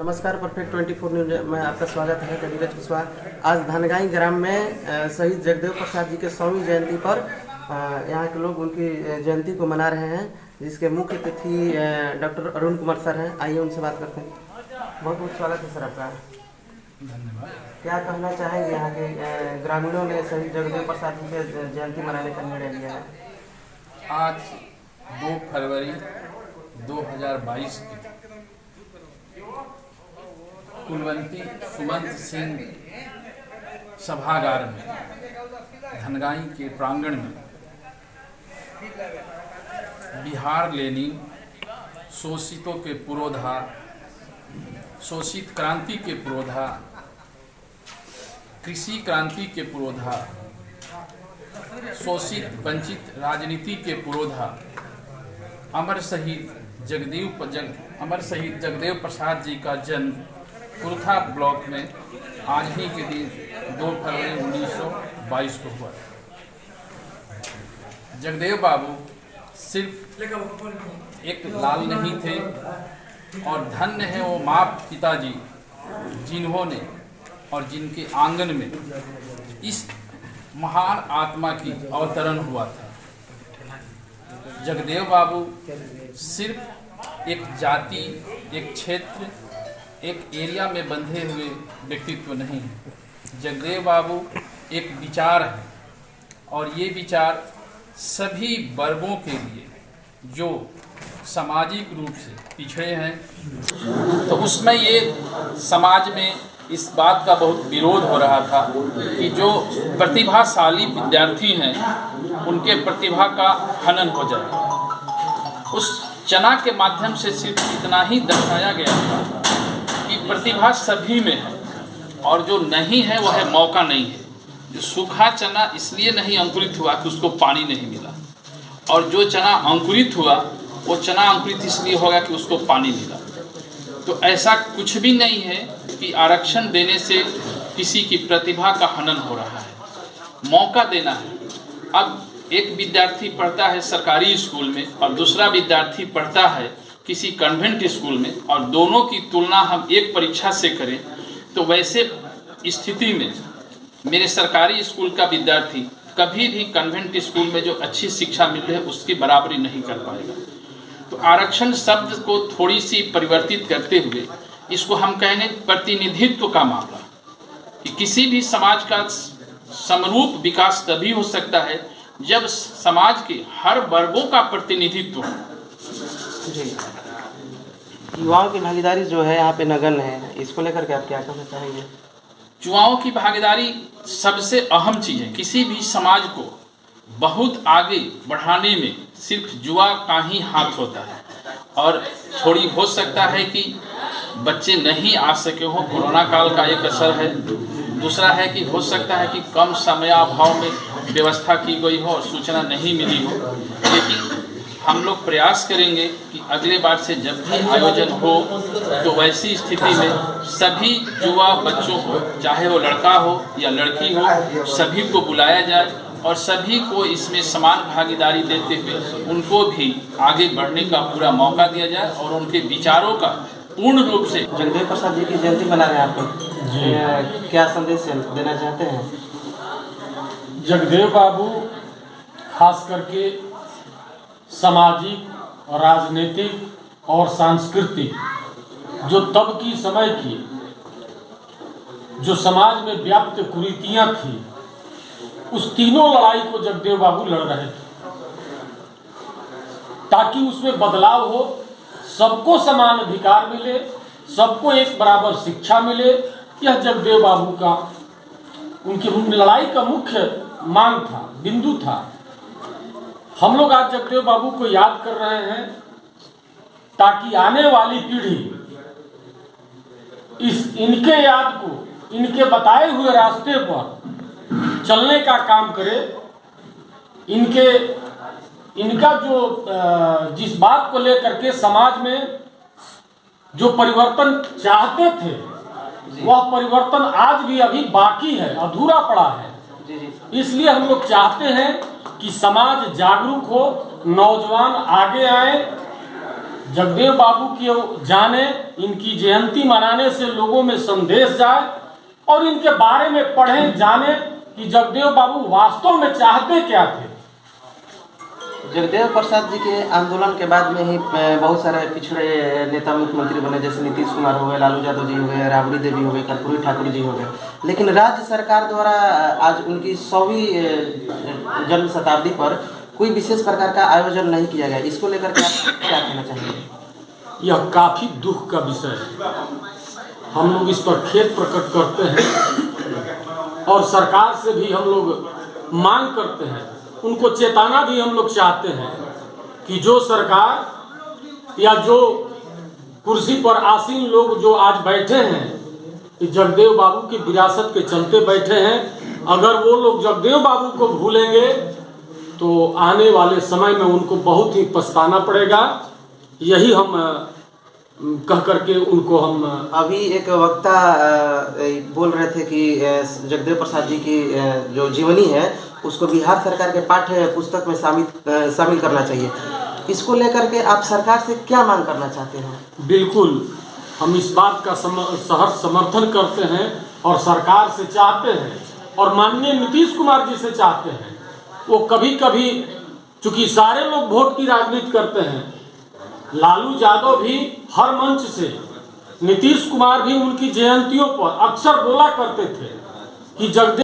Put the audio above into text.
नमस्कार, perfect 24 news में आपका स्वागत है। कविराज कुशवाहा आज धनगाई ग्राम में शहीद जगदेव प्रसाद जी के 100वीं जयंती पर यहाँ के लोग उनकी जयंती को मना रहे हैं, जिसके मुख्य अतिथि डॉक्टर अरुण कुमार सर हैं। आइए उनसे बात करते हैं। बहुत बहुत स्वागत है सर आपका। धन्यवाद। क्या कहना चाहेंगे, यहाँ के ग्रामीणों ने शहीद जगदेव प्रसाद जी के जयंती मनाने का निर्णय लिया है? आज 2 फरवरी 2022 की कुलवंती सुमंत सिंह सभागार में धनगाई के प्रांगण में बिहार लेनी शोषितों के पुरोधा, शोषित क्रांति के पुरोधा, कृषि क्रांति के पुरोधा, शोषित वंचित राजनीति के पुरोधा अमर शहीद जगदेव प्रसाद जी का जन्म कुर्था ब्लॉक में आज ही के दिन 2 फरवरी 1922 को हुआ। जगदेव बाबू सिर्फ एक लाल नहीं थे और धन्य है वो माँ पिताजी जिन्होंने और जिनके आंगन में इस महान आत्मा की अवतरण हुआ था। जगदेव बाबू सिर्फ एक जाति, एक क्षेत्र, एक एरिया में बंधे हुए व्यक्तित्व नहीं है। जगदेव बाबू एक विचार है और ये विचार सभी वर्गों के लिए जो सामाजिक रूप से पिछड़े हैं। तो उसमें ये समाज में इस बात का बहुत विरोध हो रहा था कि जो प्रतिभाशाली विद्यार्थी हैं उनके प्रतिभा का हनन हो जाए। उस चना के माध्यम से सिर्फ इतना ही दर्शाया गया था कि प्रतिभा सभी में है और जो नहीं है वह मौका नहीं है। जो सूखा चना इसलिए नहीं अंकुरित हुआ कि उसको पानी नहीं मिला, और जो चना अंकुरित हुआ वो चना अंकुरित इसलिए होगा कि उसको पानी मिला। तो ऐसा कुछ भी नहीं है कि आरक्षण देने से किसी की प्रतिभा का हनन हो रहा है। मौका देना है। अब एक विद्यार्थी पढ़ता है सरकारी स्कूल में और दूसरा विद्यार्थी पढ़ता है किसी कन्वेंट स्कूल में, और दोनों की तुलना हम एक परीक्षा से करें तो वैसे स्थिति में मेरे सरकारी स्कूल का विद्यार्थी कभी भी कन्वेंट स्कूल में जो अच्छी शिक्षा मिल रही है उसकी बराबरी नहीं कर पाएगा। तो आरक्षण शब्द को थोड़ी सी परिवर्तित करते हुए इसको हम कहेंगे प्रतिनिधित्व का मामला, कि किसी भी समाज का समरूप विकास तभी हो सकता है जब समाज के हर वर्गों का प्रतिनिधित्व हो। जी, युवाओं की भागीदारी जो है यहाँ पे नगण्य है, इसको लेकर के आप क्या कहना चाहेंगे? युवाओं की भागीदारी सबसे अहम चीज़ है। किसी भी समाज को बहुत आगे बढ़ाने में सिर्फ युवा का ही हाथ होता है। और थोड़ी हो सकता है कि बच्चे नहीं आ सके हो, कोरोना काल का एक असर है। दूसरा है कि हो सकता है कि कम समयाभाव में व्यवस्था की गई हो और सूचना नहीं मिली हो, लेकिन हम लोग प्रयास करेंगे कि अगले बार से जब भी आयोजन हो तो वैसी स्थिति में सभी युवा बच्चों को, चाहे वो लड़का हो या लड़की हो, सभी को बुलाया जाए और सभी को इसमें समान भागीदारी देते हुए उनको भी आगे बढ़ने का पूरा मौका दिया जाए और उनके विचारों का पूर्ण रूप से। जगदेव प्रसाद जी की जयंती मना रहे हैं आप, क्या संदेश देना चाहते हैं? जगदेव बाबू खास करके सामाजिक और राजनीतिक और सांस्कृतिक जो तब की समय की जो समाज में व्याप्त कुरीतियां थी, उस तीनों लड़ाई को जगदेव बाबू लड़ रहे थे ताकि उसमें बदलाव हो, सबको समान अधिकार मिले, सबको एक बराबर शिक्षा मिले। यह जगदेव बाबू का, उनकी लड़ाई का मुख्य मांग था, बिंदु था। हम लोग आज जगदेव बाबू को याद कर रहे हैं ताकि आने वाली पीढ़ी इनके याद को, इनके बताए हुए रास्ते पर चलने का काम करे। इनका जो जिस बात को लेकर के समाज में जो परिवर्तन चाहते थे, वह परिवर्तन आज भी अभी बाकी है, अधूरा पड़ा है। इसलिए हम लोग चाहते हैं कि समाज जागरूक हो, नौजवान आगे आए, जगदेव बाबू की जाने, इनकी जयंती मनाने से लोगों में संदेश जाए और इनके बारे में पढ़ें, जाने कि जगदेव बाबू वास्तव में चाहते क्या थे। जगदेव प्रसाद जी के आंदोलन के बाद में ही बहुत सारे पिछड़े नेता मुख्यमंत्री बने, जैसे नीतीश कुमार हो गए, लालू यादव जी हो गए, राबड़ी देवी हो गई, कर्पूरी ठाकुर जी हो गए। लेकिन राज्य सरकार द्वारा आज उनकी 100वीं जन्म शताब्दी पर कोई विशेष प्रकार का आयोजन नहीं किया गया। इसको लेकर के आप क्या कहना चाहेंगे? यह काफी दुख का विषय है। हम लोग इस पर खेद प्रकट करते हैं और सरकार से भी हम लोग मांग करते हैं, उनको चेताना भी हम लोग चाहते हैं कि जो सरकार या जो कुर्सी पर आसीन लोग जो आज बैठे हैं, कि जगदेव बाबू की विरासत के चलते बैठे हैं, अगर वो लोग जगदेव बाबू को भूलेंगे तो आने वाले समय में उनको बहुत ही पछताना पड़ेगा। यही हम कह करके उनको हम अभी एक वक्ता बोल रहे थे कि जगदेव प्रसाद जी की जो जीवनी है उसको बिहार सरकार के पाठ्य पुस्तक में शामिल करना चाहिए। इसको लेकर के आप सरकार से क्या मांग करना चाहते हैं? बिल्कुल, हम इस बात का सहर्ष समर्थन करते हैं और सरकार से चाहते हैं और माननीय नीतीश कुमार जी से चाहते हैं। वो कभी कभी, चूंकि सारे लोग वोट की राजनीति करते हैं, लालू यादव भी हर मंच से, नीतीश कुमार भी उनकी जयंतियों पर अक्सर बोला करते थे कि जगदेव